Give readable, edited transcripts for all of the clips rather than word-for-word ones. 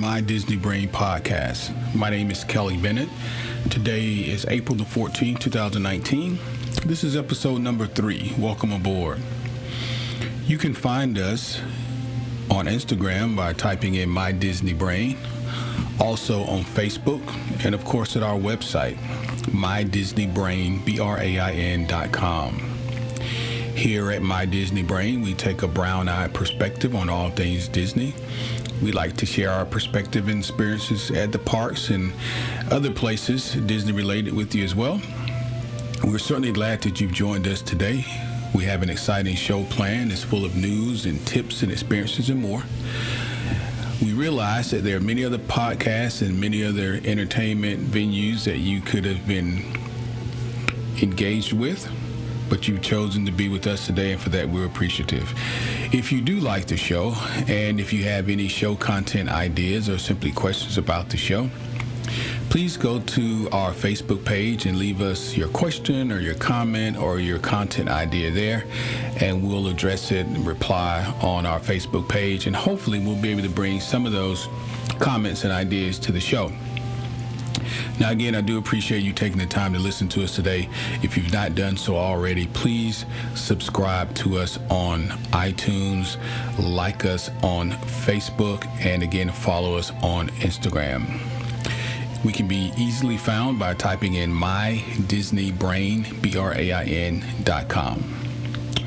My Disney Brain podcast. My name is Kelly Bennett. Today is April the 14th, 2019. This is episode number 3. Welcome aboard. You can find us on Instagram by typing in My Disney Brain, also on Facebook, and of course at our website, mydisneybrain.com. Here at My Disney Brain, we take a brown-eyed perspective on all things Disney. We like to share our perspective and experiences at the parks and other places Disney-related with you as well. We're certainly glad that you've joined us today. We have an exciting show planned. It's full of news and tips and experiences and more. We realize that there are many other podcasts and many other entertainment venues that you could have been engaged with, but you've chosen to be with us today, and for that we're appreciative. If you do like the show, and if you have any show content ideas or simply questions about the show, please go to our Facebook page and leave us your question or your comment or your content idea there, and we'll address it and reply on our Facebook page, and hopefully we'll be able to bring some of those comments and ideas to the show. Now, again, I do appreciate you taking the time to listen to us today. If you've not done so already, please subscribe to us on iTunes, like us on Facebook, and again, follow us on Instagram. We can be easily found by typing in mydisneybrain.com.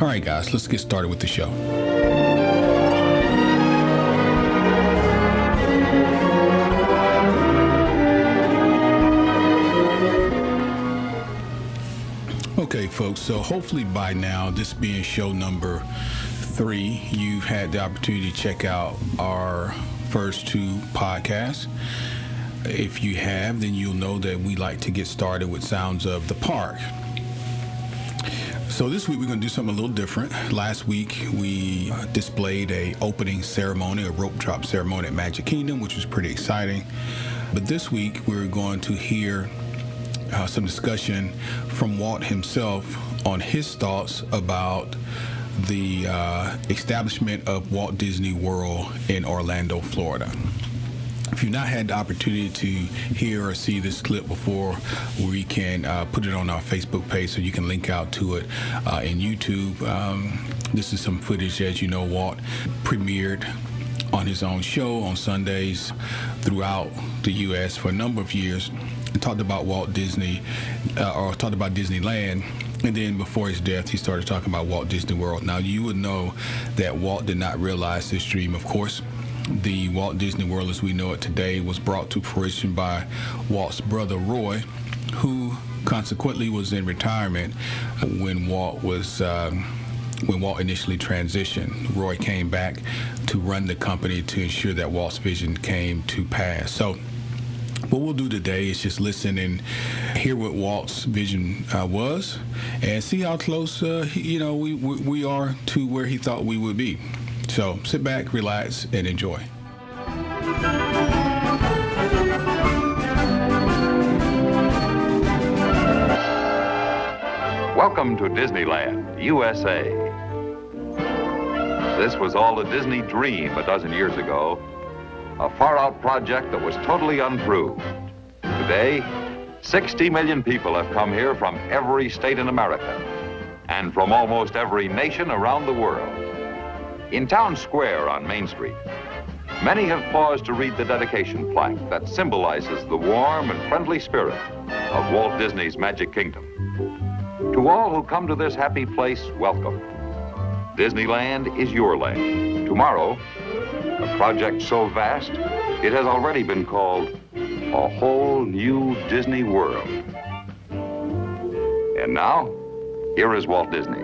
All right, guys, let's get started with the show. Okay, folks, so hopefully by now, this being show number 3, you've had the opportunity to check out our first 2 podcasts. If you have, then you'll know that we like to get started with sounds of the park. So this week we're going to do something a little different. Last week we displayed a opening ceremony, a rope drop ceremony at Magic Kingdom, which was pretty exciting. But this week we're going to hear some discussion from Walt himself on his thoughts about the establishment of Walt Disney World in Orlando, Florida. If you've not had the opportunity to hear or see this clip before, we can put it on our Facebook page so you can link out to it in YouTube. This is some footage. As you know, Walt premiered on his own show on Sundays throughout the U.S. for a number of years, and talked about Walt Disney, or talked about Disneyland. And then before his death, he started talking about Walt Disney World. Now, you would know that Walt did not realize this dream, of course. The Walt Disney World as we know it today was brought to fruition by Walt's brother Roy, who consequently was in retirement when Walt initially transitioned. Roy came back to run the company to ensure that Walt's vision came to pass. So what we'll do today is just listen and hear what Walt's vision was, and see how close we are to where he thought we would be. So sit back, relax, and enjoy. Welcome to Disneyland, USA. This was all a Disney dream a dozen years ago, a far-out project that was totally unproved. Today, 60 million people have come here from every state in America and from almost every nation around the world. In Town Square on Main Street, many have paused to read the dedication plaque that symbolizes the warm and friendly spirit of Walt Disney's Magic Kingdom. To all who come to this happy place, welcome. Disneyland is your land. Tomorrow, a project so vast, it has already been called a whole new Disney World. And now, here is Walt Disney.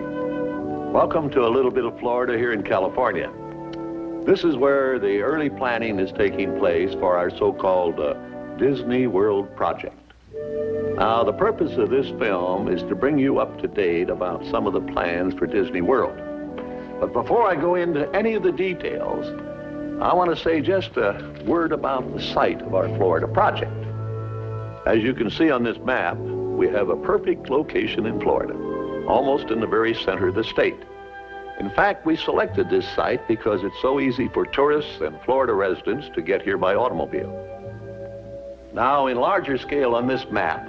Welcome to a little bit of Florida here in California. This is where the early planning is taking place for our so-called Disney World project. Now, the purpose of this film is to bring you up to date about some of the plans for Disney World. But before I go into any of the details, I want to say just a word about the site of our Florida project. As you can see on this map, we have a perfect location in Florida, almost in the very center of the state. In fact, we selected this site because it's so easy for tourists and Florida residents to get here by automobile. Now, in larger scale on this map,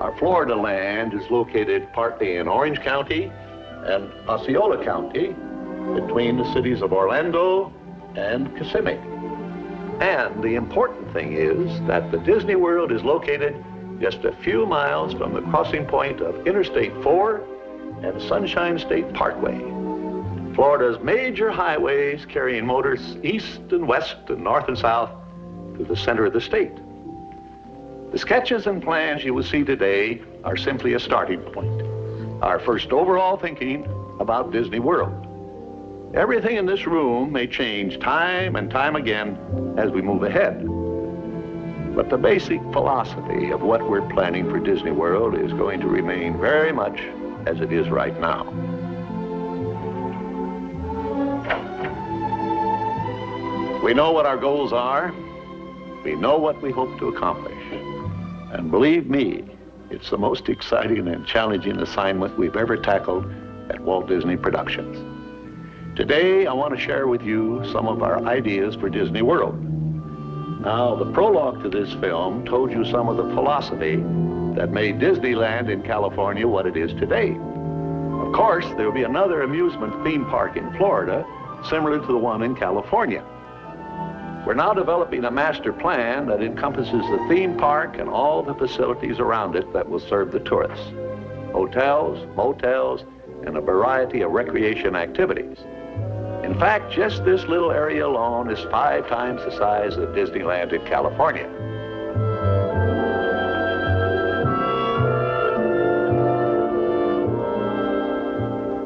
our Florida land is located partly in Orange County and Osceola County, between the cities of Orlando and Kissimmee. And the important thing is that the Disney World is located just a few miles from the crossing point of Interstate 4 and Sunshine State Parkway, Florida's major highways carrying motors east and west and north and south to the center of the state. The sketches and plans you will see today are simply a starting point, our first overall thinking about Disney World. Everything in this room may change time and time again as we move ahead. But the basic philosophy of what we're planning for Disney World is going to remain very much as it is right now. We know what our goals are. We know what we hope to accomplish. And believe me, it's the most exciting and challenging assignment we've ever tackled at Walt Disney Productions. Today, I want to share with you some of our ideas for Disney World. Now, the prologue to this film told you some of the philosophy that made Disneyland in California what it is today. Of course, there will be another amusement theme park in Florida, similar to the one in California. We're now developing a master plan that encompasses the theme park and all the facilities around it that will serve the tourists. Hotels, motels, and a variety of recreation activities. In fact, just this little area alone is 5 times the size of Disneyland in California.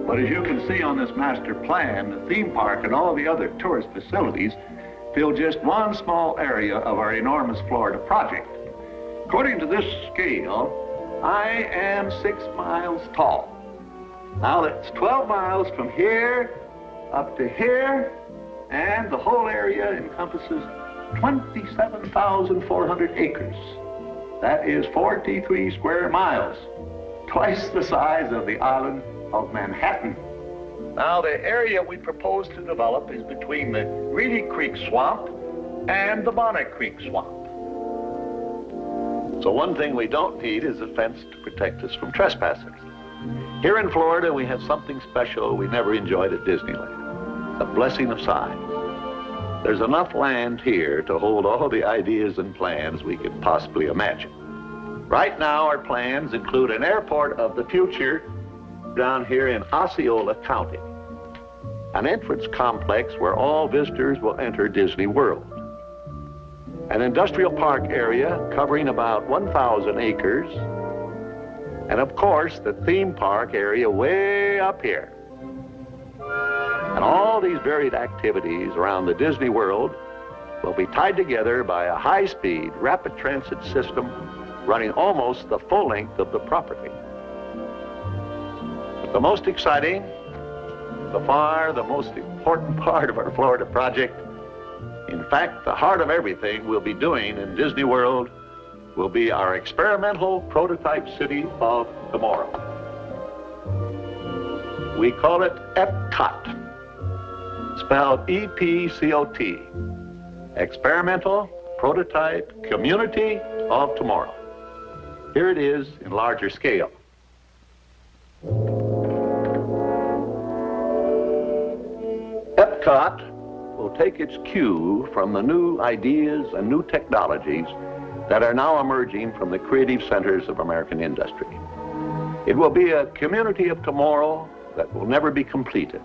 But as you can see on this master plan, the theme park and all the other tourist facilities fill just one small area of our enormous Florida project. According to this scale, I am 6 miles tall. Now that's 12 miles from here up to here, and the whole area encompasses 27,400 acres. That is 43 square miles, twice the size of the island of Manhattan. Now, the area we propose to develop is between the Reedy Creek Swamp and the Bonnet Creek Swamp. So one thing we don't need is a fence to protect us from trespassers. Here in Florida, we have something special we never enjoyed at Disneyland, the blessing of size. There's enough land here to hold all the ideas and plans we could possibly imagine. Right now, our plans include an airport of the future down here in Osceola County, an entrance complex where all visitors will enter Disney World, an industrial park area covering about 1,000 acres, and of course the theme park area way up here. And all these varied activities around the Disney World will be tied together by a high-speed rapid transit system running almost the full length of the property. But the most exciting, by far the most important part of our Florida project, in fact, the heart of everything we'll be doing in Disney World, will be our experimental prototype city of tomorrow. We call it Epcot, spelled E-P-C-O-T, Experimental Prototype Community of Tomorrow. Here it is in larger scale. Epcot will take its cue from the new ideas and new technologies that are now emerging from the creative centers of American industry. It will be a community of tomorrow that will never be completed,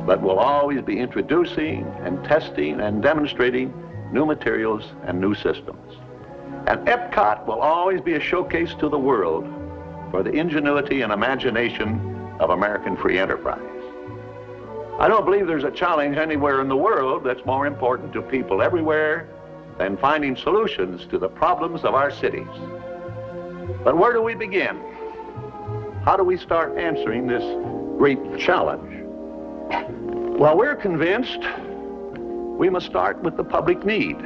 but will always be introducing and testing and demonstrating new materials and new systems. And Epcot will always be a showcase to the world for the ingenuity and imagination of American free enterprise. I don't believe there's a challenge anywhere in the world that's more important to people everywhere than finding solutions to the problems of our cities. But where do we begin? How do we start answering this great challenge? Well, we're convinced we must start with the public need.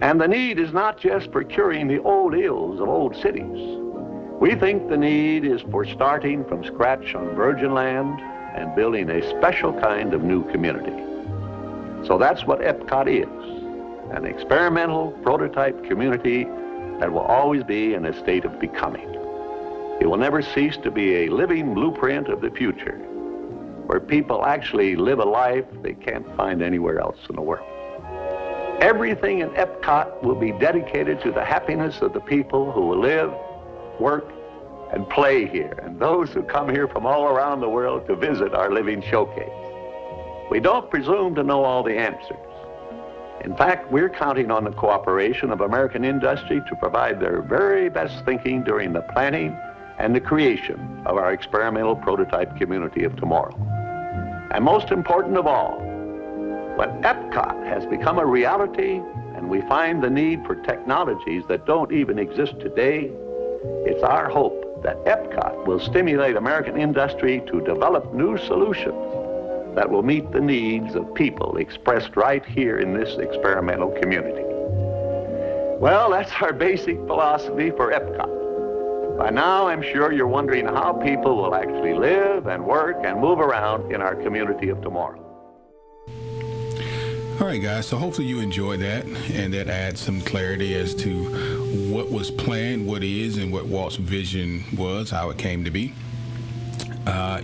And the need is not just for curing the old ills of old cities. We think the need is for starting from scratch on virgin land and building a special kind of new community. So that's what Epcot is, an experimental prototype community that will always be in a state of becoming. It will never cease to be a living blueprint of the future, where people actually live a life they can't find anywhere else in the world. Everything in Epcot will be dedicated to the happiness of the people who will live, work, and play here, and those who come here from all around the world to visit our living showcase. We don't presume to know all the answers. In fact, we're counting on the cooperation of American industry to provide their very best thinking during the planning and the creation of our experimental prototype community of tomorrow. And most important of all, when Epcot has become a reality and we find the need for technologies that don't even exist today, it's our hope that Epcot will stimulate American industry to develop new solutions that will meet the needs of people expressed right here in this experimental community. Well, that's our basic philosophy for Epcot. By now, I'm sure you're wondering how people will actually live and work and move around in our community of tomorrow. All right, guys, so hopefully you enjoyed that, and that adds some clarity as to what was planned, what is, and what Walt's vision was, how it came to be.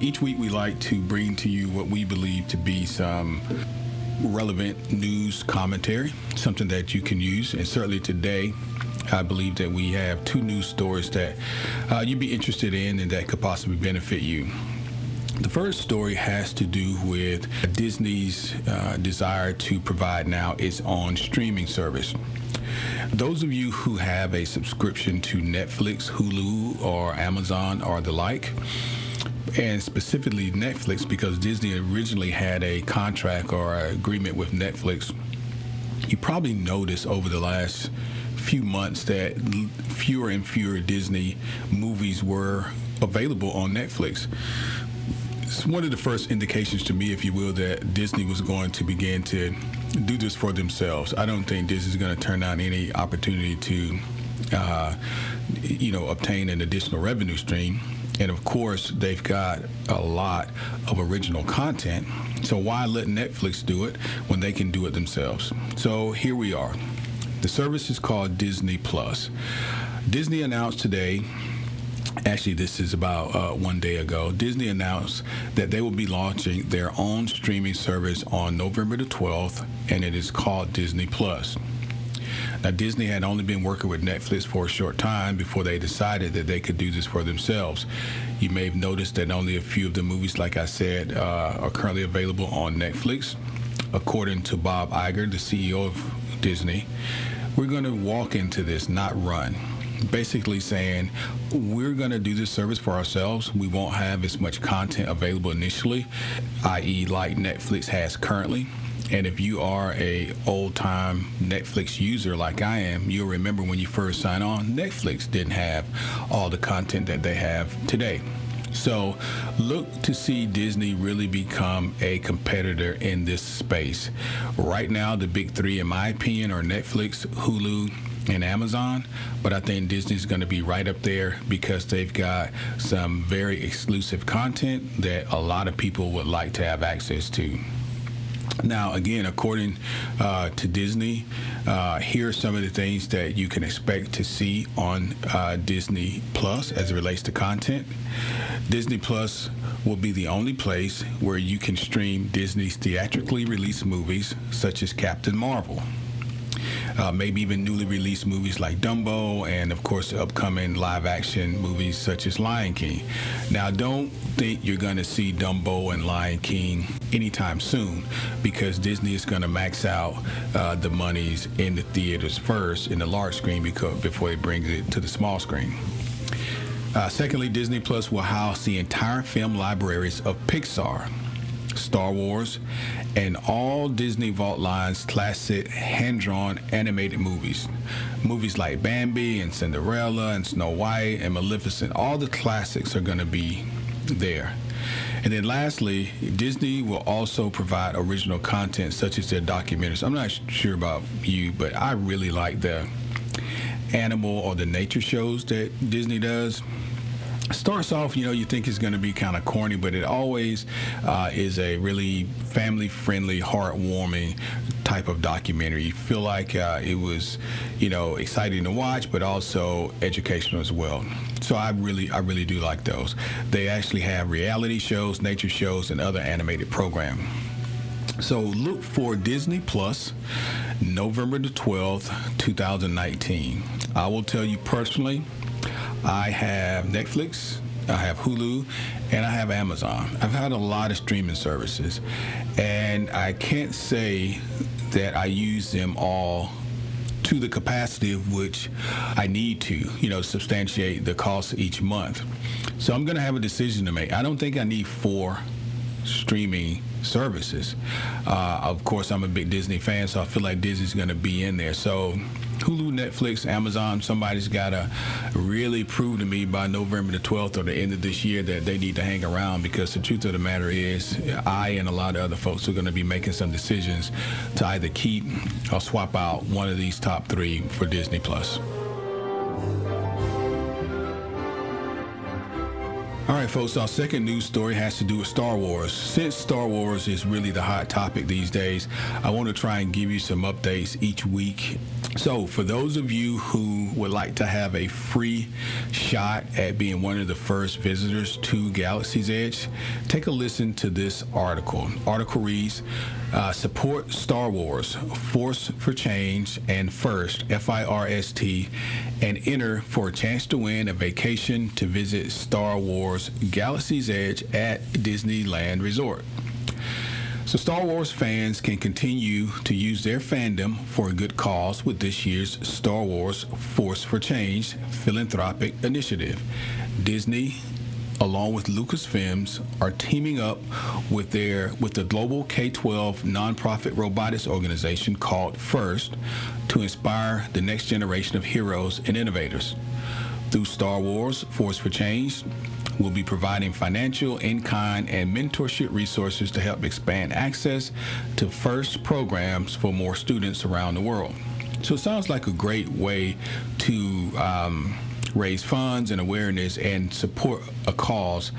Each week we like to bring to you what we believe to be some relevant news commentary, something that you can use. And certainly today, I believe that we have two news stories that you'd be interested in and that could possibly benefit you. The first story has to do with Disney's desire to provide now its own streaming service. Those of you who have a subscription to Netflix, Hulu, or Amazon or the like, and specifically Netflix, because Disney originally had a contract or an agreement with Netflix, you probably noticed over the last few months that fewer and fewer Disney movies were available on Netflix. It's one of the first indications to me, if you will, that Disney was going to begin to do this for themselves. I don't think Disney's going to turn down any opportunity to, obtain an additional revenue stream. And of course, they've got a lot of original content. So why let Netflix do it when they can do it themselves? So here we are. The service is called Disney Plus. Disney announced today, actually this is about 1 day ago, Disney announced that they will be launching their own streaming service on November the 12th, and it is called Disney Plus. Now, Disney had only been working with Netflix for a short time before they decided that they could do this for themselves. You may have noticed that only a few of the movies, like I said, are currently available on Netflix. According to Bob Iger, the CEO of Disney, we're going to walk into this, not run. Basically saying, we're going to do this service for ourselves. We won't have as much content available initially, i.e. like Netflix has currently. And if you are a old-time Netflix user like I am, you'll remember when you first signed on, Netflix didn't have all the content that they have today. So look to see Disney really become a competitor in this space. Right now, the big three, in my opinion, are Netflix, Hulu, and Amazon, but I think Disney's going to be right up there because they've got some very exclusive content that a lot of people would like to have access to. Now, again, according to Disney, here are some of the things that you can expect to see on Disney Plus as it relates to content. Disney Plus will be the only place where you can stream Disney's theatrically released movies, such as Captain Marvel. Maybe even newly released movies like Dumbo, and of course upcoming live action movies such as Lion King. Now, don't think you're going to see Dumbo and Lion King anytime soon, because Disney is going to max out the monies in the theaters first, in the large screen, before it brings it to the small screen. Secondly, Disney Plus will house the entire film libraries of Pixar, Star Wars, and all Disney Vault Line's classic hand-drawn animated movies. Movies like Bambi and Cinderella and Snow White and Maleficent, all the classics are going to be there. And then lastly, Disney will also provide original content such as their documentaries. I'm not sure about you, but I really like the animal or the nature shows that Disney does. Starts off, you think it's going to be kind of corny, but it always is a really family-friendly, heartwarming type of documentary. You feel like it was, exciting to watch, but also educational as well. So I really do like those. They actually have reality shows, nature shows, and other animated programming. So look for Disney Plus, November the 12th, 2019. I will tell you personally, I have Netflix, I have Hulu, and I have Amazon. I've had a lot of streaming services, and I can't say that I use them all to the capacity of which I need to, substantiate the cost each month. So I'm going to have a decision to make. I don't think I need 4 streaming services. Of course, I'm a big Disney fan, so I feel like Disney's going to be in there. So Hulu, Netflix, Amazon, somebody's got to really prove to me by November the 12th or the end of this year that they need to hang around, because the truth of the matter is I and a lot of other folks are going to be making some decisions to either keep or swap out one of these top 3 for Disney Plus. All right, folks, our second news story has to do with Star Wars. Since Star Wars is really the hot topic these days, I want to try and give you some updates each week. So for those of you who would like to have a free shot at being one of the first visitors to Galaxy's Edge, take a listen to this article. Article reads, support Star Wars, Force for Change, and FIRST, F-I-R-S-T, and enter for a chance to win a vacation to visit Star Wars Galaxy's Edge at Disneyland Resort. So Star Wars fans can continue to use their fandom for a good cause with this year's Star Wars Force for Change philanthropic initiative. Disney, along with Lucasfilms, are teaming up with the global K-12 nonprofit robotics organization called FIRST to inspire the next generation of heroes and innovators. Through Star Wars Force for Change, we'll be providing financial, in-kind, and mentorship resources to help expand access to FIRST programs for more students around the world. So it sounds like a great way to raise funds and awareness and support a cause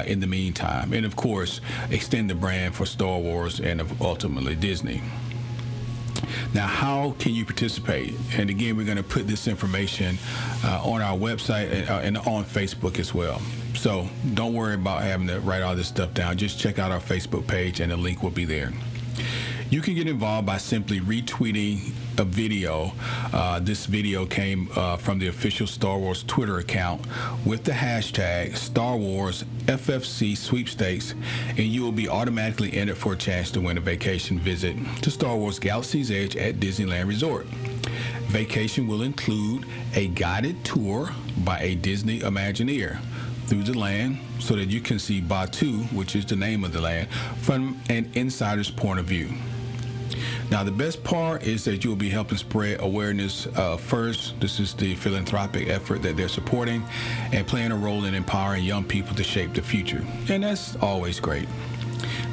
in the meantime. And of course, extend the brand for Star Wars and ultimately Disney. Now, how can you participate? And again, we're going to put this information on our website and on Facebook as well. So don't worry about having to write all this stuff down. Just check out our Facebook page and the link will be there. You can get involved by simply retweeting a video. This video came from the official Star Wars Twitter account with the hashtag Star Wars FFC sweepstakes, and you will be automatically entered for a chance to win a vacation visit to Star Wars Galaxy's Edge at Disneyland Resort. Vacation will include a guided tour by a Disney Imagineer through the land so that you can see Batuu, which is the name of the land, from an insider's point of view. Now, the best part is that you'll be helping spread awareness first. This is the philanthropic effort that they're supporting and playing a role in empowering young people to shape the future. And that's always great.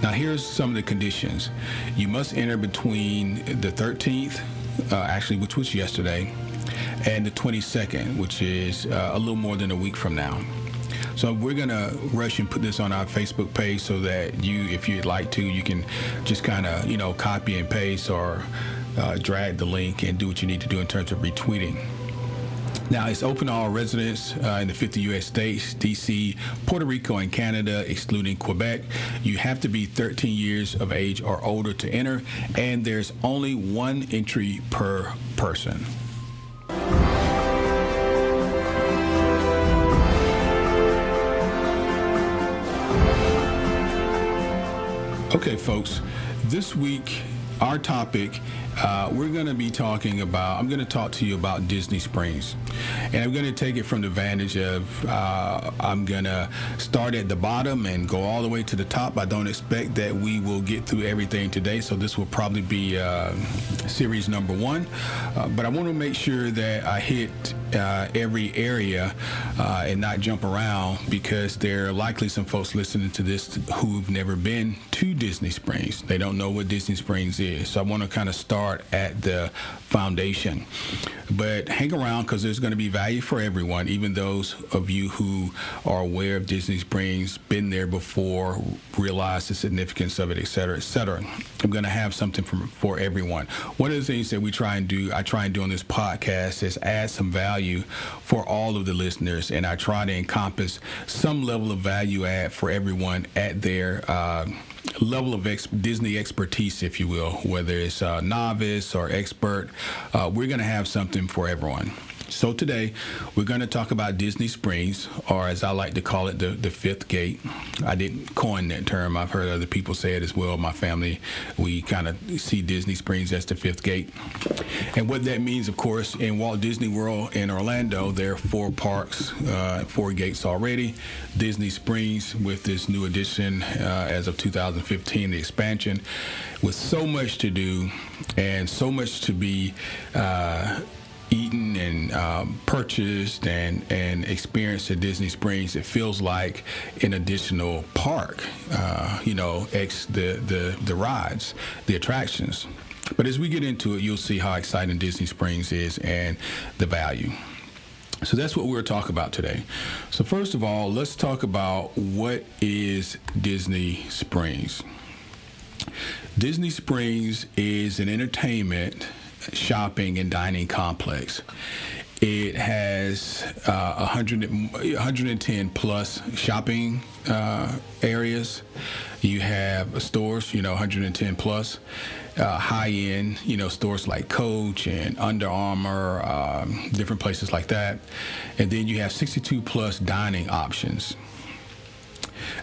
Now, here's some of the conditions. You must enter between the 13th, which was yesterday, and the 22nd, which is a little more than a week from now. So we're going to rush and put this on our Facebook page so that you, if you'd like to, you can just kind of, copy and paste or drag the link and do what you need to do in terms of retweeting. Now, it's open to all residents in the 50 U.S. states, D.C., Puerto Rico, and Canada, excluding Quebec. You have to be 13 years of age or older to enter, and there's only one entry per person. Okay, folks, this week, our topic, we're going to be talking about, I'm going to talk to you about Disney Springs. And I'm going to take it from the vantage of, I'm going to start at the bottom and go all the way to the top. I don't expect that we will get through everything today, so this will probably be series number 1. But I want to make sure that I hit every area and not jump around, because there are likely some folks listening to this who've never been to Disney Springs. They don't know what Disney Springs is. So I want to kind of start at the foundation. But hang around, because there's going to be value for everyone, even those of you who are aware of Disney Springs, been there before, realize the significance of it, et cetera, et cetera. I'm going to have something for everyone. One of the things that I try and do on this podcast is add some value for all of the listeners, and I try to encompass some level of value add for everyone at their level of Disney expertise, if you will, whether it's novice or expert. We're going to have something for everyone. So today, we're going to talk about Disney Springs, or as I like to call it, the fifth gate. I didn't coin that term. I've heard other people say it as well. My family, we kind of see Disney Springs as the fifth gate. And what that means, of course, in Walt Disney World in Orlando, there are 4 parks, 4 gates already. Disney Springs, with this new addition as of 2015, the expansion, with so much to do and so much to be eaten and purchased and experienced at Disney Springs, it feels like an additional park, the rides, the attractions. But as we get into it, you'll see how exciting Disney Springs is and the value. So that's what we're talking about today. So first of all, let's talk about what is Disney Springs. Disney Springs is an entertainment, shopping, and dining complex. It has 110 plus shopping areas. You have stores, 110 plus. High-end, stores like Coach and Under Armour, different places like that. And then you have 62 plus dining options.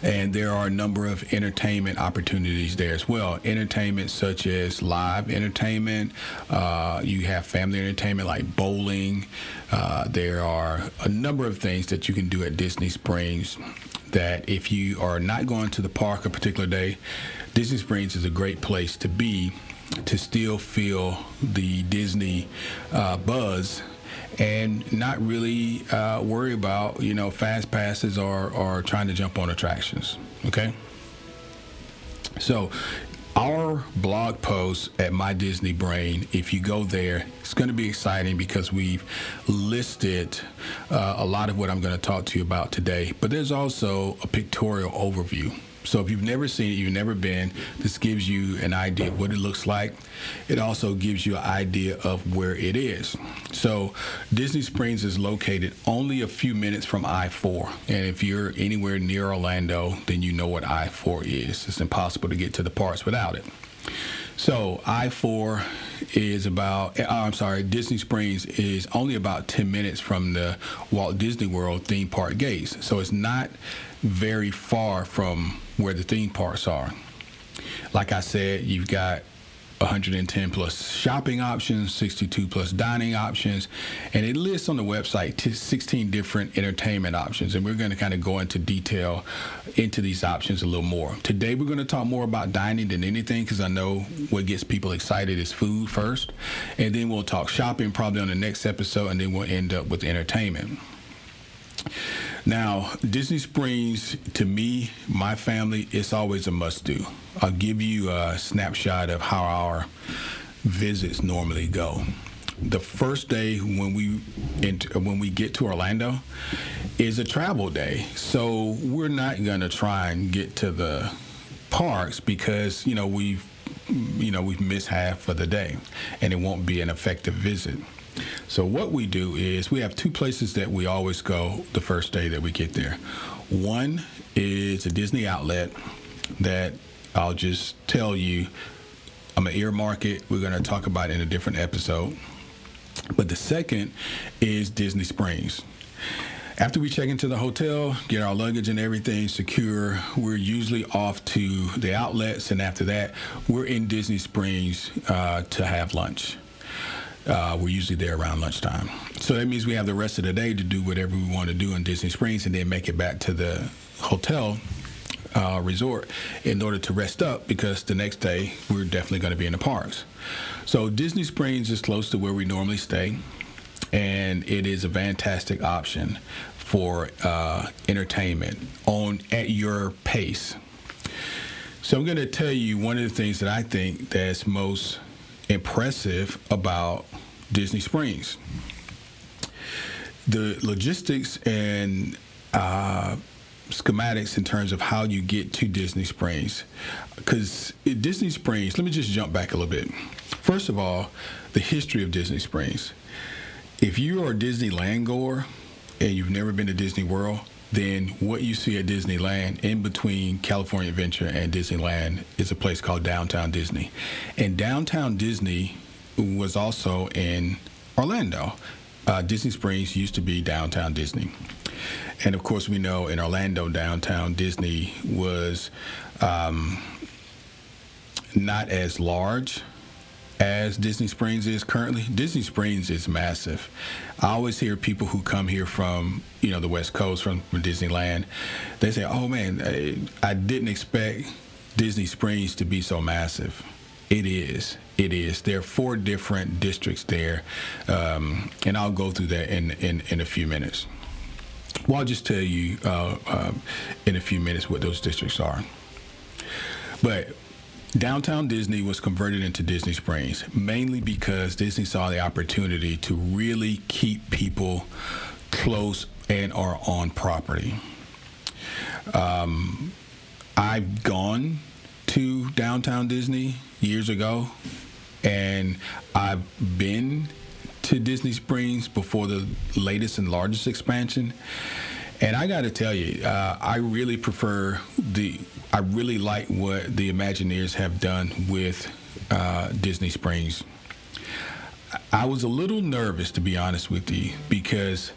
And there are a number of entertainment opportunities there as well. Entertainment such as live entertainment. You have family entertainment like bowling. There are a number of things that you can do at Disney Springs that if you are not going to the park a particular day, Disney Springs is a great place to be, to still feel the Disney buzz and not really worry about, fast passes or trying to jump on attractions, okay? So our blog post at My Disney Brain, if you go there, it's going to be exciting because we've listed a lot of what I'm going to talk to you about today, but there's also a pictorial overview. So if you've never seen it, you've never been, this gives you an idea of what it looks like. It also gives you an idea of where it is. So Disney Springs is located only a few minutes from I-4. And if you're anywhere near Orlando, then you know what I-4 is. It's impossible to get to the parks without it. So I-4 is Disney Springs is only about 10 minutes from the Walt Disney World theme park gates. So it's not very far from where the theme parks are. Like I said, you've got 110 plus shopping options, 62 plus dining options, and it lists on the website 16 different entertainment options. And we're going to kind of go into detail into these options a little more. Today, we're going to talk more about dining than anything, because I know what gets people excited is food first. And then we'll talk shopping probably on the next episode, and then we'll end up with entertainment. Now, Disney Springs, to me, my family, it's always a must-do. I'll give you a snapshot of how our visits normally go. The first day when we get to Orlando is a travel day. So we're not going to try and get to the parks because, we've missed half of the day, and it won't be an effective visit. So what we do is we have 2 places that we always go the first day that we get there. One is a Disney outlet that I'll just tell you, I'm going to earmark it. We're going to talk about it in a different episode. But the second is Disney Springs. After we check into the hotel, get our luggage and everything secure, we're usually off to the outlets. And after that, we're in Disney Springs to have lunch. We're usually there around lunchtime. So that means we have the rest of the day to do whatever we want to do in Disney Springs and then make it back to the hotel resort in order to rest up, because the next day we're definitely going to be in the parks. So Disney Springs is close to where we normally stay. and it is a fantastic option for entertainment at your pace. So I'm going to tell you one of the things that I think that's most impressive about Disney Springs. The logistics and schematics in terms of how you get to Disney Springs. Because Disney Springs, let me just jump back a little bit. First of all, the history of Disney Springs. If you are a Disneyland goer and you've never been to Disney World, then what you see at Disneyland in between California Adventure and Disneyland is a place called Downtown Disney. And Downtown Disney was also in Orlando. Disney Springs used to be Downtown Disney. And of course, we know in Orlando, Downtown Disney was not as large as Disney Springs is currently. Disney Springs is massive. I always hear people who come here from, the West Coast, from Disneyland, they say, oh man, I didn't expect Disney Springs to be so massive. It is. There are 4 different districts there, and I'll go through that in a few minutes. Well, I'll just tell you in a few minutes what those districts are. But Downtown Disney was converted into Disney Springs mainly because Disney saw the opportunity to really keep people close and are on property. I've gone to Downtown Disney years ago, and I've been to Disney Springs before the latest and largest expansion. And I got to tell you, I really like what the Imagineers have done with Disney Springs. I was a little nervous, to be honest with you, because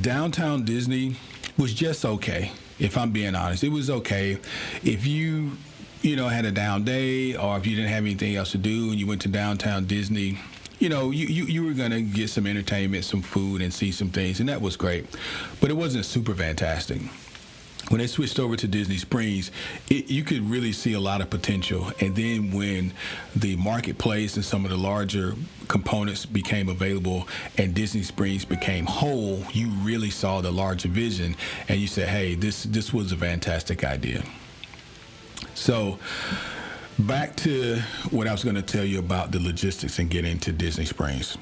Downtown Disney was just okay. If I'm being honest, it was okay. If you had a down day, or if you didn't have anything else to do and you went to Downtown Disney, you were going to get some entertainment, some food, and see some things, and that was great. But it wasn't super fantastic. When they switched over to Disney Springs, you could really see a lot of potential. And then when the marketplace and some of the larger components became available and Disney Springs became whole, you really saw the larger vision, and you said, hey, this was a fantastic idea. So back to what I was going to tell you about the logistics and get into Disney Springs.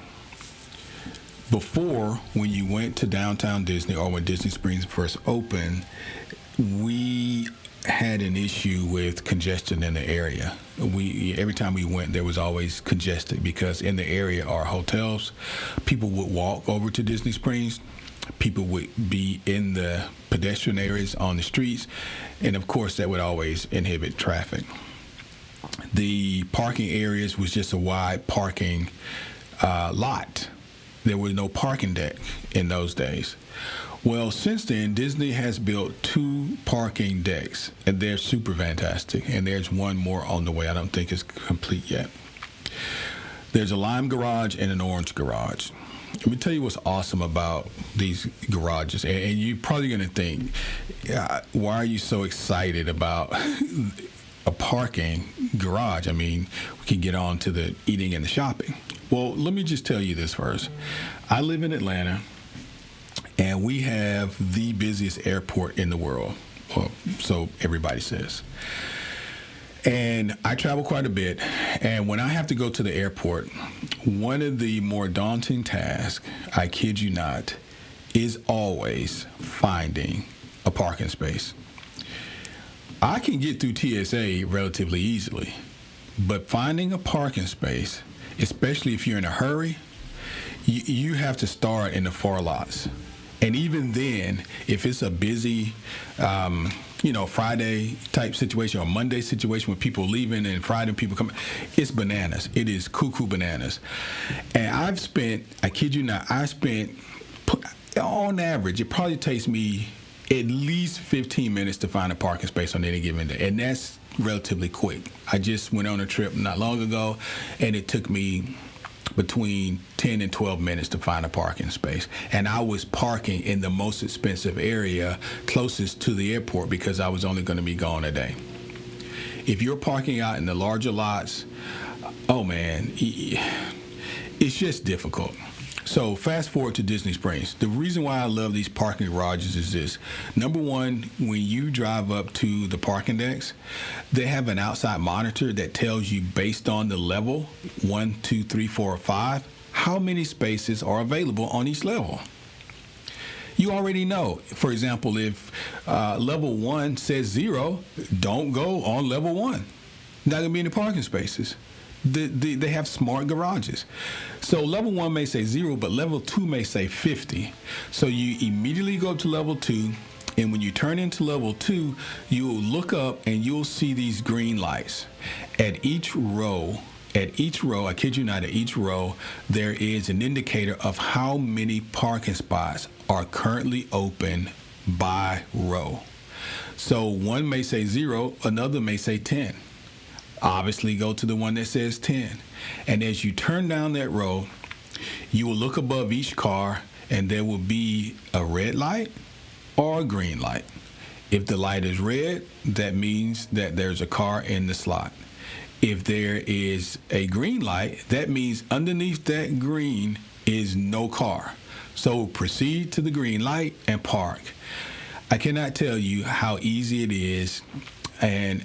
Before, when you went to Downtown Disney or when Disney Springs first opened, we had an issue with congestion in the area. Every time we went, there was always congested because in the area are hotels. People would walk over to Disney Springs. People would be in the pedestrian areas on the streets. And of course, that would always inhibit traffic. The parking areas was just a wide parking lot. There was no parking deck in those days. Well, since then, Disney has built 2 parking decks, and they're super fantastic. And there's one more on the way. I don't think it's complete yet. There's a lime garage and an orange garage. Let me tell you what's awesome about these garages. And you're probably going to think, why are you so excited about a parking garage? I mean, we can get on to the eating and the shopping. Well, let me just tell you this first. I live in Atlanta, and we have the busiest airport in the world. Well, so everybody says. And I travel quite a bit, and when I have to go to the airport, one of the more daunting tasks, I kid you not, is always finding a parking space. I can get through TSA relatively easily, but finding a parking space, especially if you're in a hurry, you have to start in the far lots. And even then, if it's a busy, Friday type situation or Monday situation with people leaving and Friday people coming, it's bananas. It is cuckoo bananas. And I kid you not, on average, it probably takes me at least 15 minutes to find a parking space on any given day. And that's relatively quick. I just went on a trip not long ago, and it took me between 10 and 12 minutes to find a parking space. And I was parking in the most expensive area closest to the airport because I was only going to be gone a day. If you're parking out in the larger lots, oh man, it's just difficult. So fast forward to Disney Springs. The reason why I love these parking garages is this. Number one, when you drive up to the parking decks, they have an outside monitor that tells you based on the level, 1, 2, 3, 4, or 5, how many spaces are available on each level. You already know. For example, if level 1 says 0, don't go on level 1. Not going to be any parking spaces. They have smart garages. So level 1 may say 0, but level 2 may say 50. So you immediately go up to level 2, and when you turn into level 2, you'll look up and you'll see these green lights. At each row, I kid you not, at each row, there is an indicator of how many parking spots are currently open by row. So one may say 0, another may say 10. Obviously go to the one that says 10. And as you turn down that row, you will look above each car and there will be a red light or a green light. If the light is red, that means that there's a car in the slot. If there is a green light, that means underneath that green is no car. So proceed to the green light and park. I cannot tell you how easy it is. And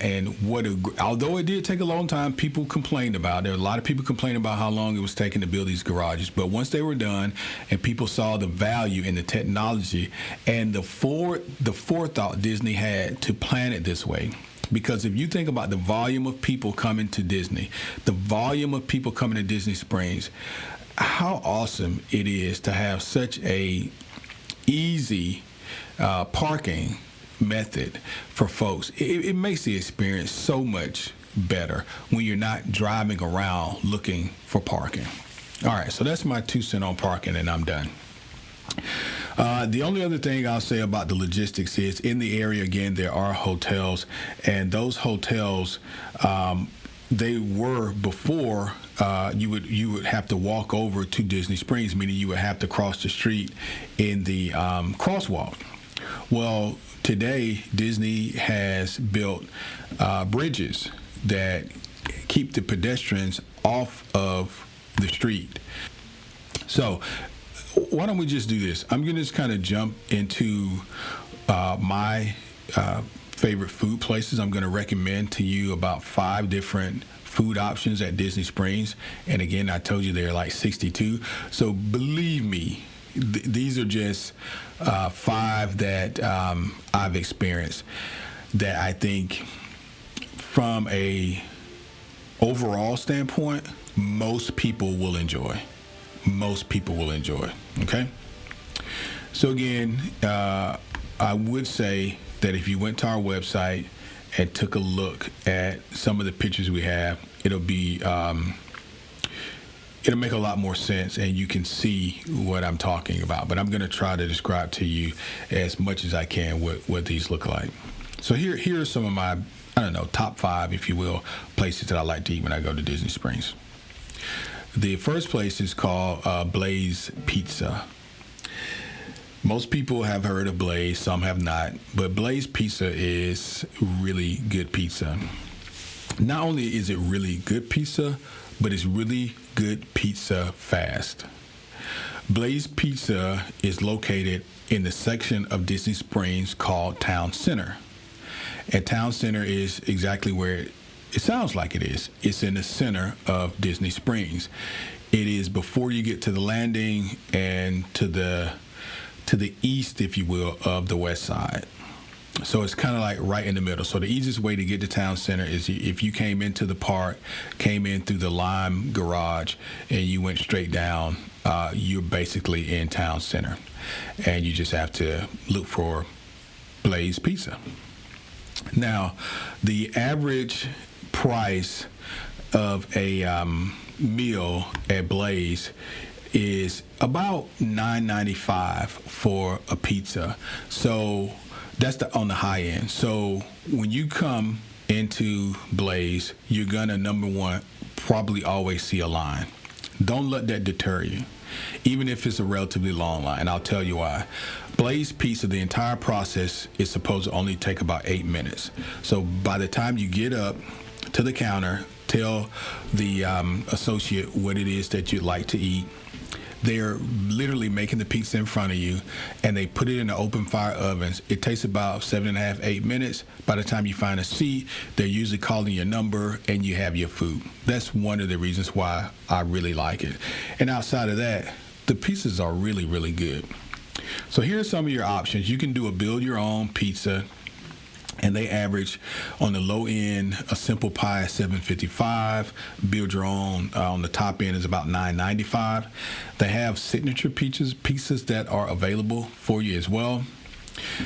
although it did take a long time, people complained about it. There were a lot of people complaining about how long it was taking to build these garages. But once they were done and people saw the value in the technology and the forethought Disney had to plan it this way. Because if you think about the volume of people coming to Disney, the volume of people coming to Disney Springs, how awesome it is to have such a easy parking method for folks. It makes the experience so much better when you're not driving around looking for parking. All right, so that's my 2 cents on parking, and I'm done. The only other thing I'll say about the logistics is in the area, again, there are hotels, and those hotels, they were before you would have to walk over to Disney Springs, meaning you would have to cross the street in the crosswalk. Well, today, Disney has built bridges that keep the pedestrians off of the street. So why don't we just do this? I'm going to just kind of jump into my favorite food places. I'm going to recommend to you about 5 different food options at Disney Springs. And again, I told you there are like 62. So believe me, these are just 5 that I've experienced that I think from a overall standpoint, most people will enjoy. Most people will enjoy. Okay? So again, I would say that if you went to our website and took a look at some of the pictures we have, it'll be it'll make a lot more sense and you can see what I'm talking about. But I'm going to try to describe to you as much as I can what these look like. So here are some of my, top 5, if you will, places that I like to eat when I go to Disney Springs. The first place is called Blaze Pizza. Most people have heard of Blaze, some have not, but Blaze Pizza is really good pizza. Not only is it really good pizza, but it's really good pizza fast. Blaze Pizza is located in the section of Disney Springs called Town Center. And Town Center is exactly where it sounds like it is. It's in the center of Disney Springs. It is before you get to the landing and to the east, if you will, of the west side. So it's kind of like right in the middle. So the easiest way to get to Town Center is if you came into the park, came in through the Lime Garage, and you went straight down, you're basically in Town Center. And you just have to look for Blaze Pizza. Now, the average price of a meal at Blaze is about $9.95 for a pizza. So that's on the high end. So when you come into Blaze, you're gonna, number one, probably always see a line. Don't let that deter you, even if it's a relatively long line. And I'll tell you why. Blaze Pizza, the entire process is supposed to only take about 8 minutes. So by the time you get up to the counter, tell the associate what it is that you'd like to eat. They're literally making the pizza in front of you, and they put it in the open fire ovens. It takes about 7.5, 8 minutes. By the time you find a seat, they're usually calling your number, and you have your food. That's one of the reasons why I really like it. And outside of that, the pizzas are really, really good. So here are some of your options. You can do a build your own pizza, and they average on the low end, a simple pie is $7.55. Build your own on the top end is about $9.95. They have signature pizzas that are available for you as well.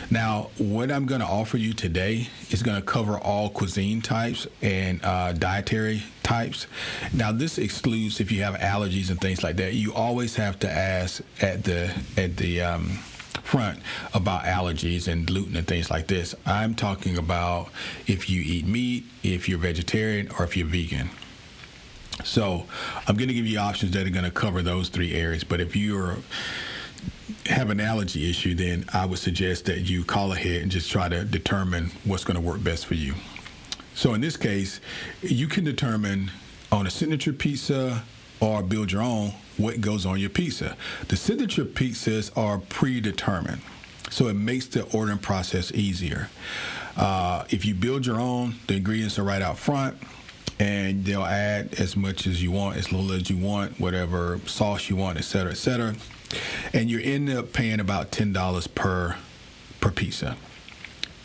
Now, what I'm going to offer you today is going to cover all cuisine types and dietary types. Now, this excludes if you have allergies and things like that. You always have to ask at the front about allergies and gluten and things like this. I'm talking about if you eat meat, if you're vegetarian, or if you're vegan. So I'm going to give you options that are going to cover those three areas. But if you're have an allergy issue, then I would suggest that you call ahead and just try to determine what's going to work best for you. So in this case, you can determine on a signature pizza or build your own what goes on your pizza. The signature pizzas are predetermined, so it makes the ordering process easier. If you build your own, the ingredients are right out front, and they'll add as much as you want, as little as you want, whatever sauce you want, et cetera, et cetera. And you end up paying about $10 per pizza.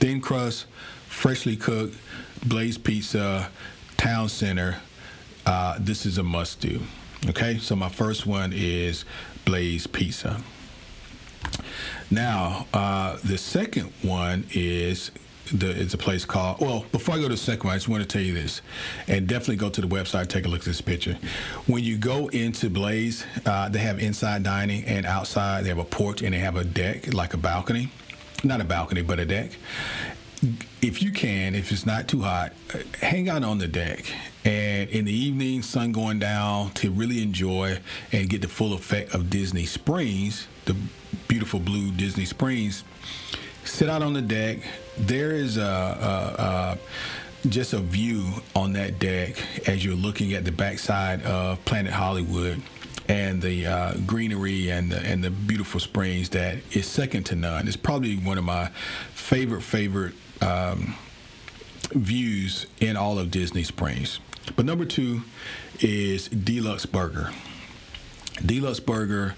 Thin crust, freshly cooked, Blaze Pizza, Town Center. This is a must-do. Okay, so my first one is Blaze Pizza. Now, the second one is it's a place called, well, before I go to the second one, I just want to tell you this, and definitely go to the website, take a look at this picture. When you go into Blaze, they have inside dining and outside. They have a porch and they have a deck, like a balcony. Not a balcony, but a deck. If you can, if it's not too hot, hang out on the deck. And in the evening, sun going down, to really enjoy and get the full effect of Disney Springs, the beautiful blue Disney Springs, sit out on the deck. There is just a view on that deck as you're looking at the backside of Planet Hollywood and the greenery and the beautiful springs that is second to none. It's probably one of my favorite views in all of Disney Springs. But number two is Deluxe Burger. Deluxe Burger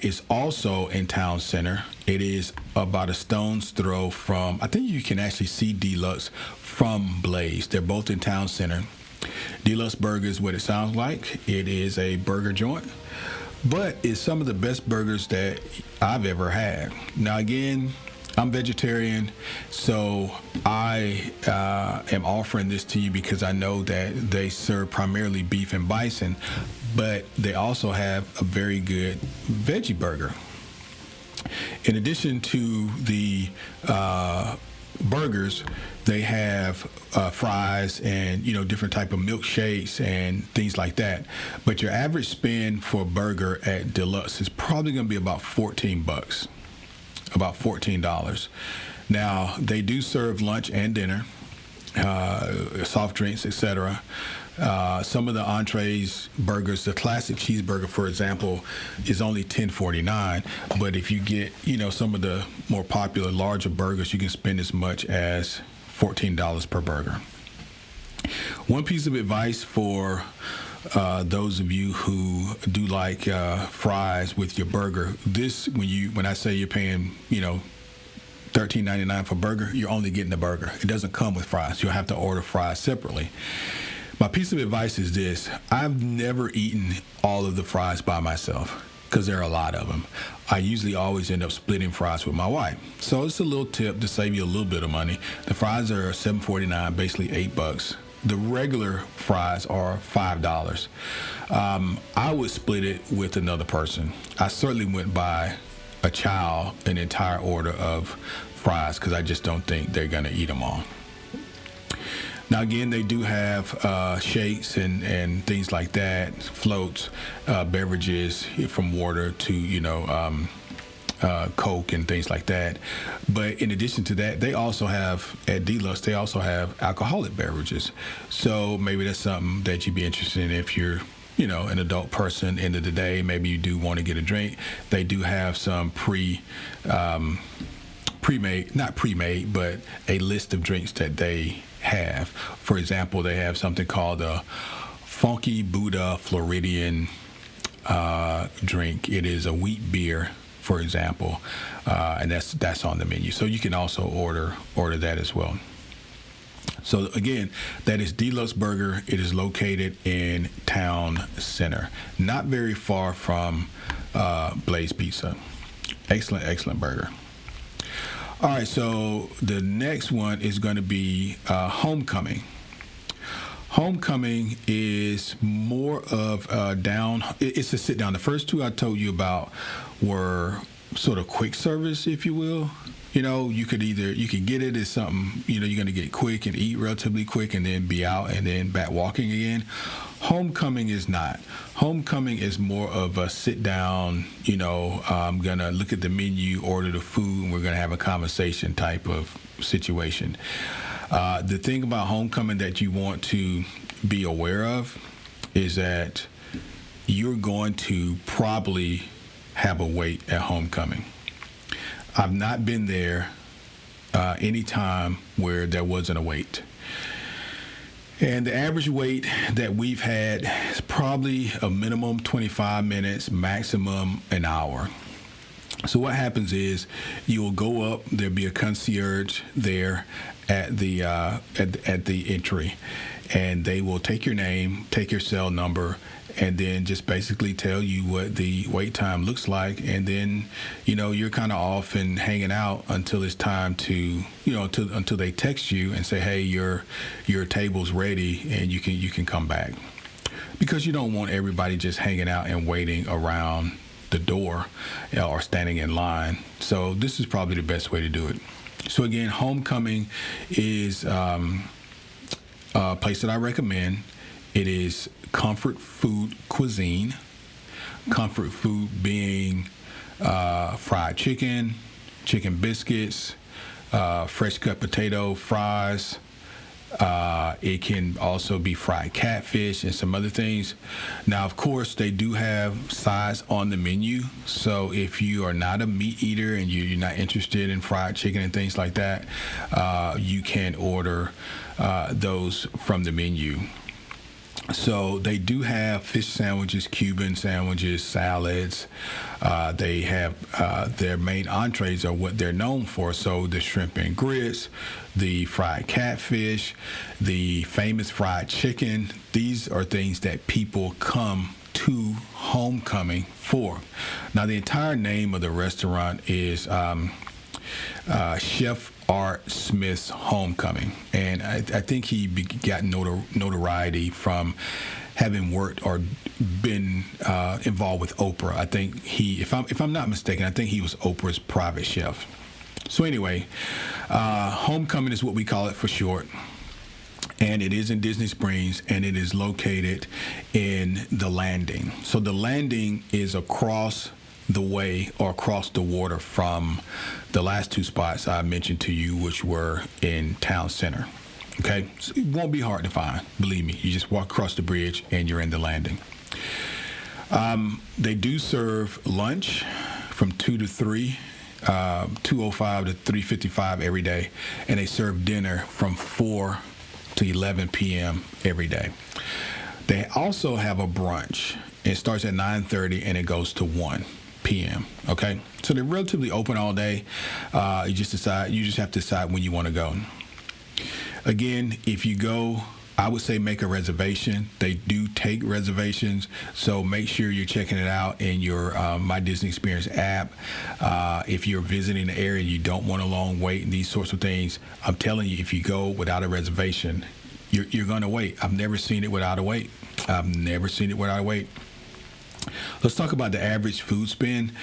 is also in Town Center. It is about a stone's throw from, I think you can actually see Deluxe from Blaze. They're both in Town Center. Deluxe Burger is what it sounds like. It is a burger joint, but it's some of the best burgers that I've ever had. Now, again, I'm vegetarian, so I am offering this to you because I know that they serve primarily beef and bison, but they also have a very good veggie burger. In addition to the burgers, they have fries and different type of milkshakes and things like that. But your average spend for a burger at Deluxe is probably going to be about $14. About $14. Now, they do serve lunch and dinner, soft drinks, etc. Some of the entrees, burgers, the classic cheeseburger, for example, is only $10.49. But if you get, some of the more popular, larger burgers, you can spend as much as $14 per burger. One piece of advice for those of you who do like fries with your burger, when I say you're paying, $13.99 for a burger, you're only getting the burger. It doesn't come with fries. You'll have to order fries separately. My piece of advice is this: I've never eaten all of the fries by myself because there are a lot of them. I usually always end up splitting fries with my wife. So it's a little tip to save you a little bit of money. The fries are $7.49, basically $8. The regular fries are $5. I would split it with another person. I certainly wouldn't buy a child an entire order of fries because I just don't think they're going to eat them all. Now, again, they do have shakes and things like that, floats, beverages from water to, Coke and things like that. But in addition to that, they also have, at Deluxe, they also have alcoholic beverages. So maybe that's something that you'd be interested in if you're an adult person end of the day, maybe you do want to get a drink, they do have some pre-made, not pre-made, but a list of drinks that they have. For example, they have something called a Funky Buddha Floridian drink. It is a wheat beer, for example, and that's on the menu. So you can also order that as well. So again, that is Deluxe Burger. It is located in Town Center, not very far from Blaze Pizza. Excellent burger. All right, so the next one is going to be Homecoming. Homecoming is more of it's a sit down. The first two I told you about were sort of quick service, if you will. You could get it as something, you're going to get quick and eat relatively quick and then be out and then back walking again. Homecoming is not. Homecoming is more of a sit down, I'm going to look at the menu, order the food, and we're going to have a conversation type of situation. The thing about Homecoming that you want to be aware of is that you're going to probably have a wait at Homecoming. I've not been there any time where there wasn't a wait. And the average wait that we've had is probably a minimum 25 minutes, maximum an hour. So what happens is you'll go up, there'll be a concierge there at the entry, and they will take your name, take your cell number, and then just basically tell you what the wait time looks like, and then you're kind of off and hanging out until it's time to until they text you and say, hey, your table's ready and you can come back, because you don't want everybody just hanging out and waiting around the door or standing in line. So this is probably the best way to do it. So again, Homecoming is a place that I recommend. It is comfort food cuisine. Comfort food being fried chicken, chicken biscuits, fresh cut potato, fries. It can also be fried catfish and some other things. Now, of course, they do have sides on the menu. So if you are not a meat eater and you're not interested in fried chicken and things like that, you can order those from the menu. So they do have fish sandwiches, Cuban sandwiches, salads. They have their main entrees are what they're known for. So the shrimp and grits, the fried catfish, the famous fried chicken. These are things that people come to Homecoming for. Now, the entire name of the restaurant is Chef Art Smith's Homecoming, and I think he got notoriety from having worked or been involved with Oprah. I think if I'm not mistaken, I think he was Oprah's private chef. So anyway, Homecoming is what we call it for short, and it is in Disney Springs, and it is located in the Landing. So the Landing is across the way or across the water from the last two spots I mentioned to you, which were in Town Center. Okay, so it won't be hard to find, believe me. You just walk across the bridge and you're in the Landing. They do serve lunch from 2 to 3, 2:05 to 3:55 every day, and they serve dinner from 4 to 11 p.m. every day. They also have a brunch. It starts at 9:30 and it goes to 1 p.m. Okay, so they're relatively open all day. You just have to decide when you want to go. Again, if you go, I would say make a reservation. They do take reservations, so make sure you're checking it out in your My Disney Experience app. If you're visiting the area and you don't want a long wait and these sorts of things, I'm telling you, if you go without a reservation, you're going to wait. I've never seen it without a wait. Let's talk about the average food spend.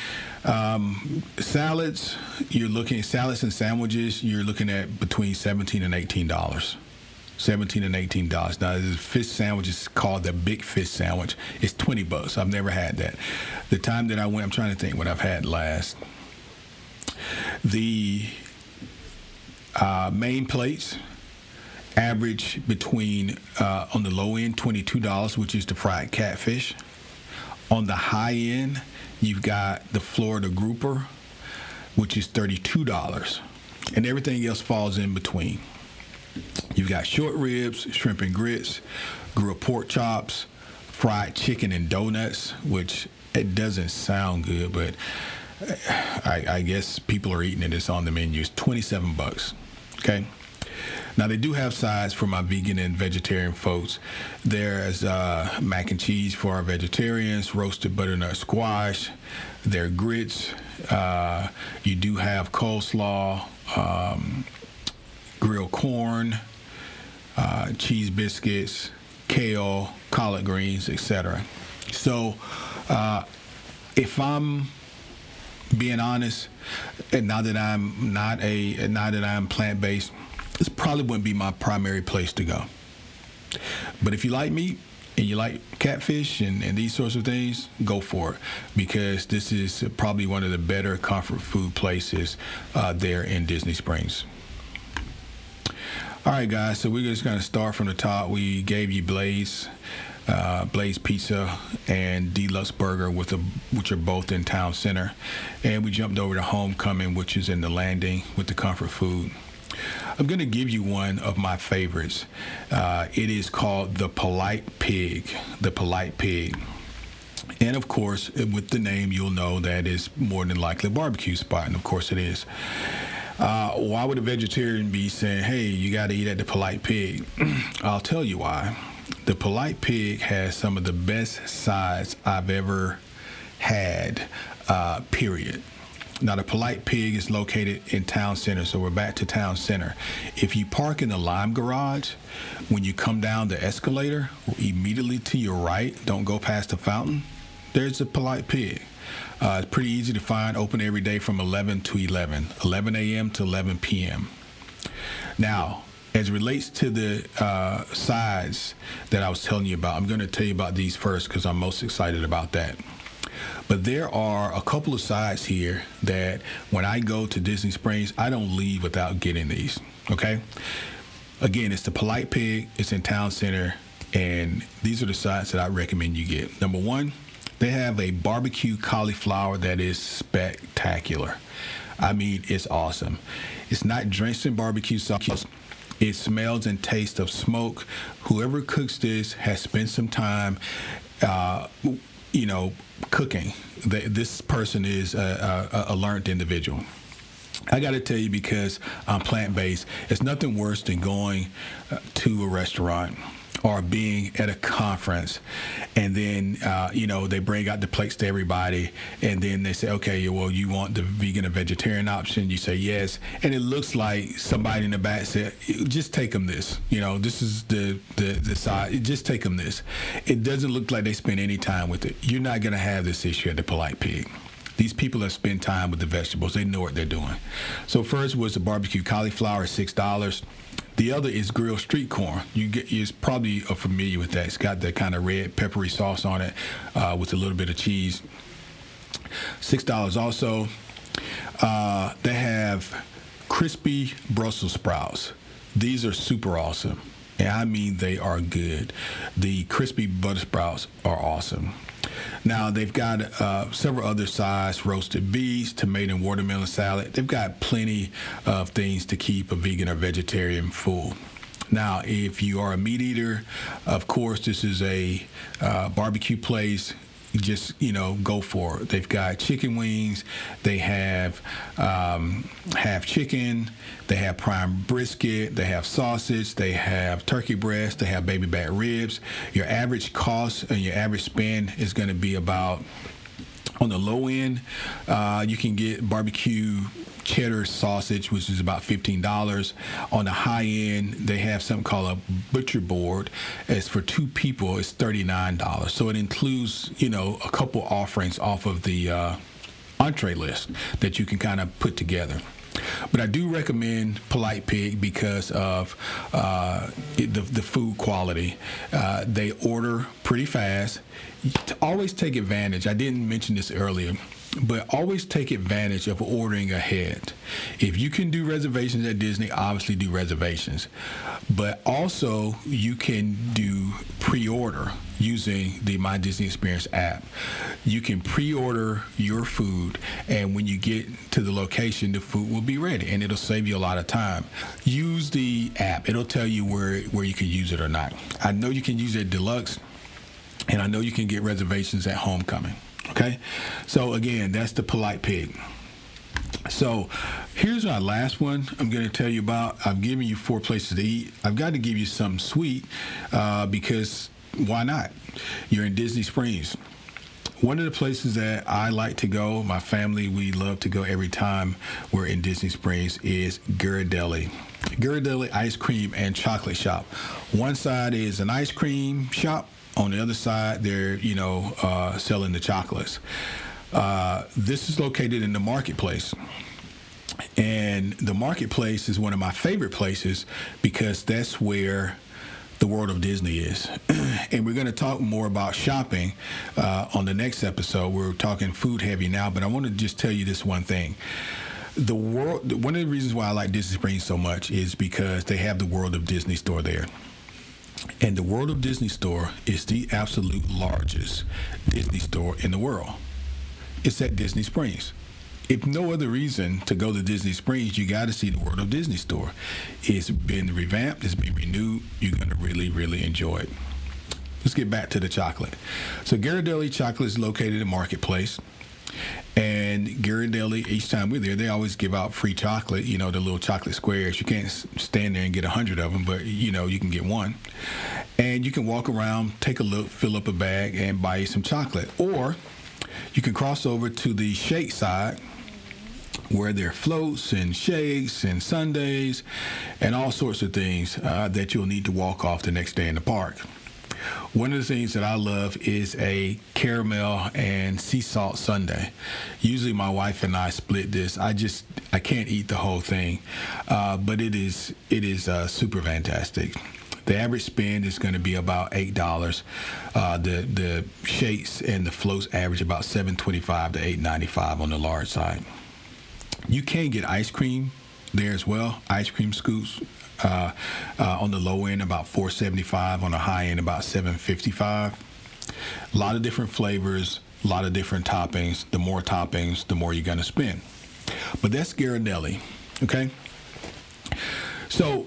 Salads and sandwiches, you're looking at between $17 and $18. $17 and $18. Now, the fish sandwich is called the Big Fish Sandwich. It's $20. I've never had that. The time that I went, I'm trying to think what I've had last. The main plates average between, on the low end, $22, which is the fried catfish. On the high end, you've got the Florida grouper, which is $32. And everything else falls in between. You've got short ribs, shrimp and grits, grilled pork chops, fried chicken and donuts, which it doesn't sound good, but I guess people are eating it. It's on the menu. It's $27. Okay. Now, they do have sides for my vegan and vegetarian folks. There's mac and cheese for our vegetarians, roasted butternut squash, there are grits. You do have coleslaw, grilled corn, cheese biscuits, kale, collard greens, etc. So, if I'm being honest, and now that I'm plant-based, this probably wouldn't be my primary place to go. But if you like meat and you like catfish and these sorts of things, go for it, because this is probably one of the better comfort food places there in Disney Springs. All right, guys, so we're just going to start from the top. We gave you Blaze Pizza and Deluxe Burger, which are both in Town Center. And we jumped over to Homecoming, which is in the Landing with the comfort food. I'm going to give you one of my favorites. It is called The Polite Pig. The Polite Pig. And, of course, with the name, you'll know that it's more than likely a barbecue spot, and, of course, it is. Why would a vegetarian be saying, hey, you got to eat at The Polite Pig? I'll tell you why. The Polite Pig has some of the best sides I've ever had, period. Now, the Polite Pig is located in Town Center, so we're back to Town Center. If you park in the Lime Garage, when you come down the escalator, immediately to your right, don't go past the fountain, there's a Polite Pig. It's pretty easy to find, open every day from 11 a.m. to 11 p.m. Now, as it relates to the sides that I was telling you about, I'm going to tell you about these first because I'm most excited about that. But there are a couple of sides here that when I go to Disney Springs, I don't leave without getting these, okay? Again, it's the Polite Pig, it's in Town Center, and these are the sides that I recommend you get. Number one, they have a barbecue cauliflower that is spectacular. I mean, it's awesome. It's not drenched in barbecue sauce. It smells and tastes of smoke. Whoever cooks this has spent some time, cooking. This person is a learned individual. I got to tell you, because I'm plant-based, it's nothing worse than going to a restaurant or being at a conference, and then they bring out the plates to everybody, and then they say, okay, well, you want the vegan or vegetarian option? You say yes, and it looks like somebody in the back said, just take them this. This is the side. Just take them this. It doesn't look like they spend any time with it. You're not going to have this issue at the Polite Pig. These people have spent time with the vegetables. They know what they're doing. So first was the barbecue cauliflower, $6. The other is grilled street corn. You're probably familiar with that. It's got that kind of red peppery sauce on it with a little bit of cheese. $6 also. They have crispy Brussels sprouts. These are super awesome. And I mean, they are good. The crispy butter sprouts are awesome. Now, they've got several other sides: roasted beets, tomato and watermelon salad. They've got plenty of things to keep a vegan or vegetarian full. Now, if you are a meat eater, of course, this is a barbecue place. Just, go for it. They've got chicken wings. They have half chicken. They have prime brisket. They have sausage. They have turkey breast. They have baby back ribs. Your average cost and your average spend is going to be about, on the low end, you can get barbecue cheddar sausage, which is about $15. On the high end, they have something called a butcher board. As for two people, it's $39. So it includes, a couple offerings off of the entree list that you can kind of put together. But I do recommend Polite Pig because of the food quality. They order pretty fast. Always take advantage. I didn't mention this earlier. but always take advantage of ordering ahead. If you can do reservations at Disney, obviously do reservations. But also, you can do pre-order using the My Disney Experience app. You can pre-order your food, and when you get to the location, the food will be ready, and it'll save you a lot of time. Use the app. It'll tell you where you can use it or not. I know you can use it at Deluxe, and I know you can get reservations at Homecoming. Okay, so again, that's the Polite Pig. So here's our last one I'm going to tell you about. I've given you 4 places to eat. I've got to give you something sweet because why not? You're in Disney Springs. One of the places that I like to go, my family, we love to go every time we're in Disney Springs, is Ghirardelli. Ghirardelli Ice Cream and Chocolate Shop. One side is an ice cream shop. On the other side, they're, selling the chocolates. This is located in the marketplace. And the marketplace is one of my favorite places because that's where the world of Disney is. And we're going to talk more about shopping on the next episode. We're talking food heavy now, but I want to just tell you this one thing. One of the reasons why I like Disney Springs so much is because they have the World of Disney store there. And the World of Disney store is the absolute largest Disney store in the world. It's at Disney Springs. If no other reason to go to Disney Springs, you got to see the World of Disney store. It's been revamped. It's been renewed. You're going to really, really enjoy it. Let's get back to the chocolate. So Ghirardelli chocolate is located in Marketplace. And Ghirardelli, each time we're there, they always give out free chocolate, the little chocolate squares. You can't stand there and get 100 of them, but, you can get one. And you can walk around, take a look, fill up a bag, and buy you some chocolate. Or you can cross over to the shake side, where there are floats and shakes and sundaes and all sorts of things that you'll need to walk off the next day in the park. One of the things that I love is a caramel and sea salt sundae. Usually my wife and I split this. I can't eat the whole thing, but it is super fantastic. The average spend is going to be about $8. The shakes and the floats average about $7.25 to $8.95 on the large side. You can get ice cream there as well, ice cream scoops. On the low end, about $4.75. On the high end, about $7.55. A lot of different flavors, a lot of different toppings. The more toppings, the more you're going to spend. But that's Ghirardelli, okay? So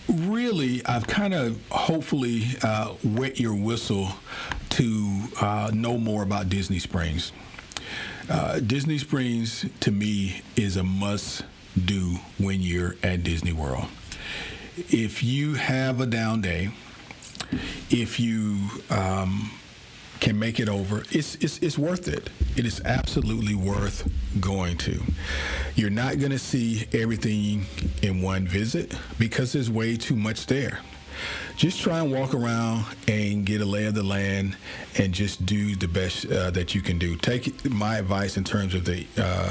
really, I've kind of hopefully wet your whistle to know more about Disney Springs. Disney Springs, to me, is a must-do when you're at Disney World. If you have a down day, if you can make it over, it's worth it. It is absolutely worth going to. You're not going to see everything in one visit because there's way too much there. Just try and walk around and get a lay of the land and just do the best that you can do. Take my advice in terms of the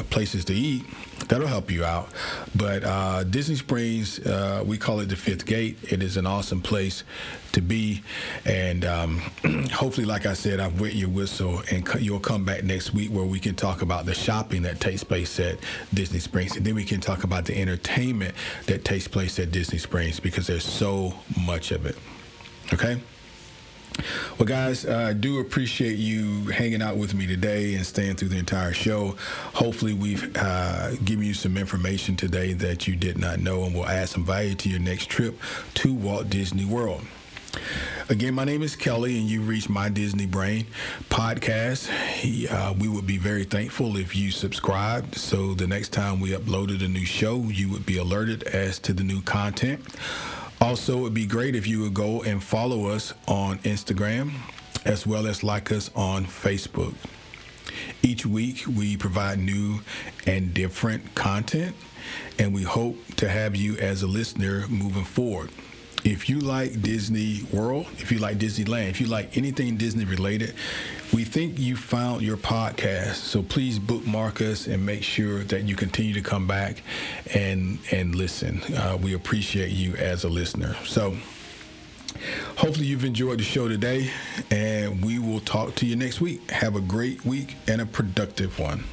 places to eat. That'll help you out. But Disney Springs, we call it the Fifth Gate. It is an awesome place to be. And hopefully, like I said, I've wet your whistle, and you'll come back next week where we can talk about the shopping that takes place at Disney Springs. And then we can talk about the entertainment that takes place at Disney Springs because there's so much of it. Okay? Well, guys, I do appreciate you hanging out with me today and staying through the entire show. Hopefully, we've given you some information today that you did not know and will add some value to your next trip to Walt Disney World. Again, my name is Kelly, and you've reached My Disney Brain podcast. We would be very thankful if you subscribed, so the next time we uploaded a new show, you would be alerted as to the new content. Also, it would be great if you would go and follow us on Instagram, as well as like us on Facebook. Each week, we provide new and different content, and we hope to have you as a listener moving forward. If you like Disney World, if you like Disneyland, if you like anything Disney related, we think you found your podcast. So please bookmark us and make sure that you continue to come back and listen. We appreciate you as a listener. So Hopefully you've enjoyed the show today, and we will talk to you next week. Have a great week and a productive one.